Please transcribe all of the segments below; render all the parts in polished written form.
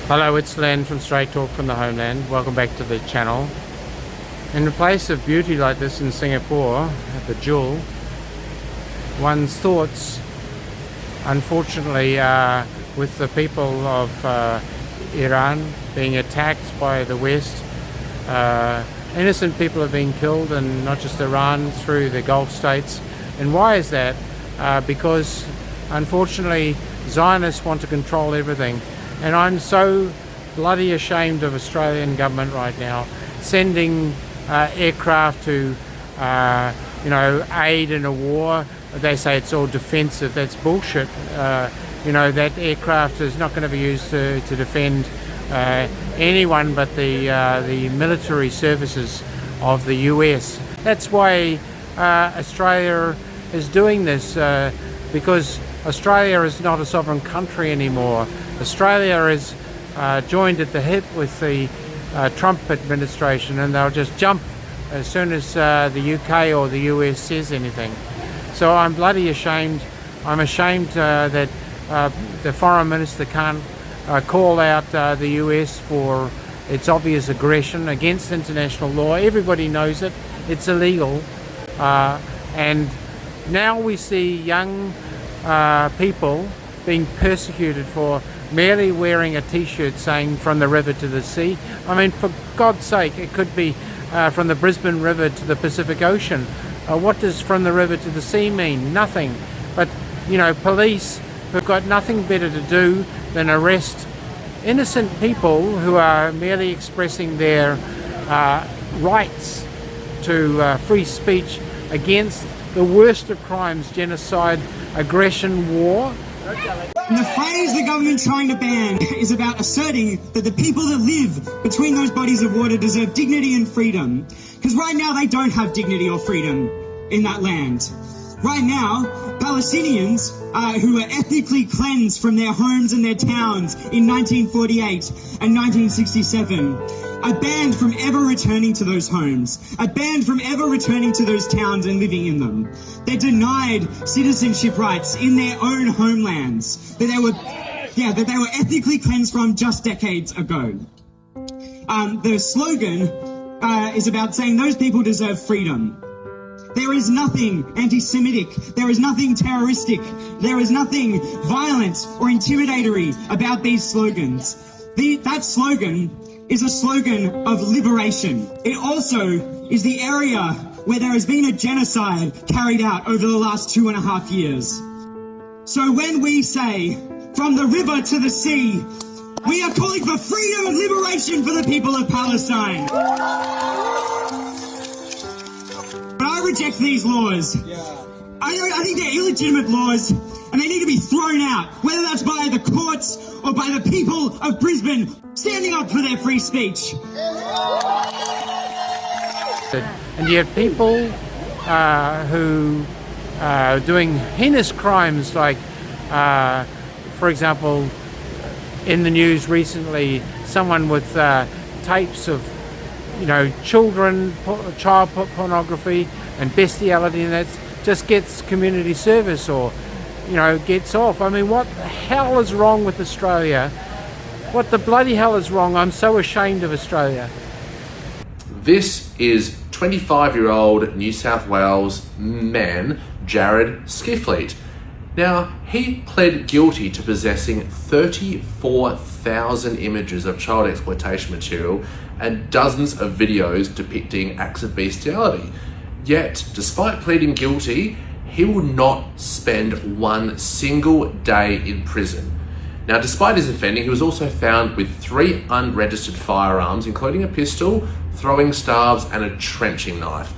Hello, it's Len from Straight Talk from the Homeland. Welcome back to the channel. In a place of beauty like this in Singapore, at the Jewel, one's thoughts, unfortunately, with the people of Iran being attacked by the West. Innocent people are being killed, and not just Iran, through the Gulf states. And why is that? Because unfortunately Zionists want to control everything. And I'm so bloody ashamed of Australian government right now, sending aircraft to aid in a war. They say it's all defensive. That's bullshit. That aircraft is not going to be used to defend anyone but the military services of the US. That's why Australia is doing this, because Australia is not a sovereign country anymore. Australia is joined at the hip with the Trump administration, and they'll just jump as soon as the UK or the US says anything. So I'm bloody ashamed. I'm ashamed that the foreign minister can't call out the US for its obvious aggression against international law. Everybody knows it. It's illegal. And now we see young people being persecuted for merely wearing a t-shirt saying "from the river to the sea." I mean, for God's sake, it could be from the Brisbane River to the Pacific Ocean. What does "from the river to the sea" mean? Nothing. But police who've got nothing better to do than arrest innocent people who are merely expressing their rights to free speech against the worst of crimes: genocide, aggression, war. And the phrase the government's trying to ban is about asserting that the people that live between those bodies of water deserve dignity and freedom. Because right now they don't have dignity or freedom in that land. Right now, Palestinians who were ethnically cleansed from their homes and their towns in 1948 and 1967 are banned from ever returning to those homes, are banned from ever returning to those towns and living in them. They're denied citizenship rights in their own homelands that they were ethnically cleansed from just decades ago. The slogan is about saying those people deserve freedom. There is nothing anti-Semitic, there is nothing terroristic, there is nothing violent or intimidatory about these slogans. That slogan is a slogan of liberation. It also is the area where there has been a genocide carried out over the last 2.5 years. So when we say, "from the river to the sea," we are calling for freedom and liberation for the people of Palestine. But I reject these laws. I think they're illegitimate laws, and they need to be thrown out, whether that's by the courts or by the people of Brisbane standing up for their free speech. And yet people who are doing heinous crimes, like, for example, in the news recently, someone with tapes of child pornography and bestiality, and that just gets community service or gets off. I mean, what the hell is wrong with Australia? What the bloody hell is wrong? I'm so ashamed of Australia. This is 25-year-old New South Wales man Jared Skiffleet. Now, he pled guilty to possessing 34,000 images of child exploitation material and dozens of videos depicting acts of bestiality. Yet, despite pleading guilty, he will not spend one single day in prison. Now, despite his offending, he was also found with 3 unregistered firearms, including a pistol, throwing staves, and a trenching knife.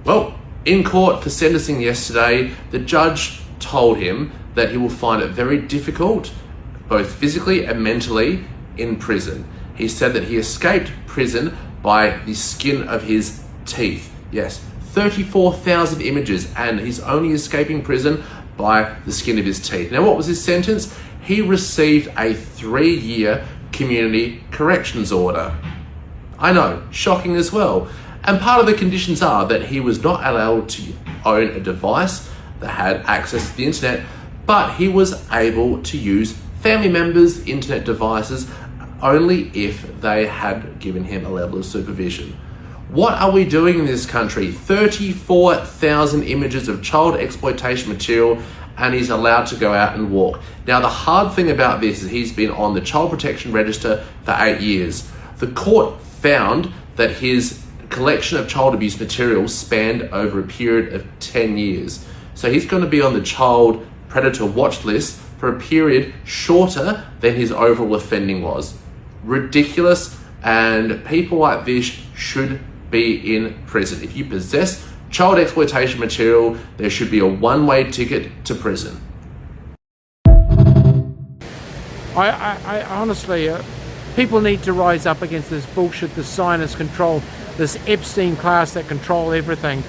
Well, in court for sentencing yesterday, the judge told him that he will find it very difficult, both physically and mentally, in prison. He said that he escaped prison by the skin of his teeth. Yes, 34,000 images, and he's only escaping prison by the skin of his teeth. Now, what was his sentence? He received a 3-year community corrections order. I know, shocking as well. And part of the conditions are that he was not allowed to own a device that had access to the internet, but he was able to use family members' internet devices only if they had given him a level of supervision. What are we doing in this country? 34,000 images of child exploitation material, and he's allowed to go out and walk. Now, the hard thing about this is he's been on the Child Protection Register for 8 years. The court found that his collection of child abuse material spanned over a period of 10 years. So he's going to be on the child predator watch list for a period shorter than his overall offending was. Ridiculous, and people like this should be in prison. If you possess child exploitation material, there should be a one-way ticket to prison. I honestly, people need to rise up against this bullshit, this Zionist control, this Epstein class that control everything.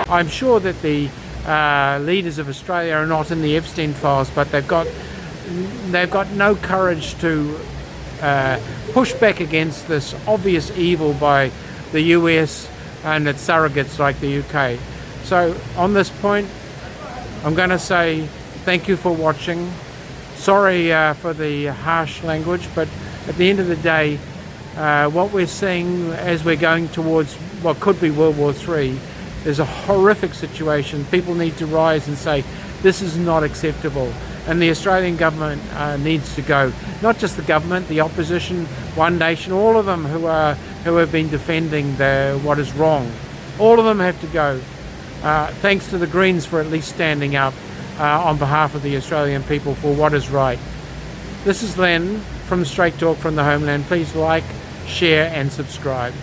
I'm sure that the leaders of Australia are not in the Epstein files, but they've got no courage to push back against this obvious evil by the US and its surrogates like the UK. So on this point, I'm going to say thank you for watching. Sorry for the harsh language, but at the end of the day, what we're seeing as we're going towards what could be World War III is a horrific situation. People need to rise and say this is not acceptable, and the Australian government needs to go. Not just the government, the opposition, One Nation, all of them who have been defending what is wrong. All of them have to go. Thanks to the Greens for at least standing up on behalf of the Australian people for what is right. This is Len from Straight Talk from the Homeland. Please like, share and subscribe.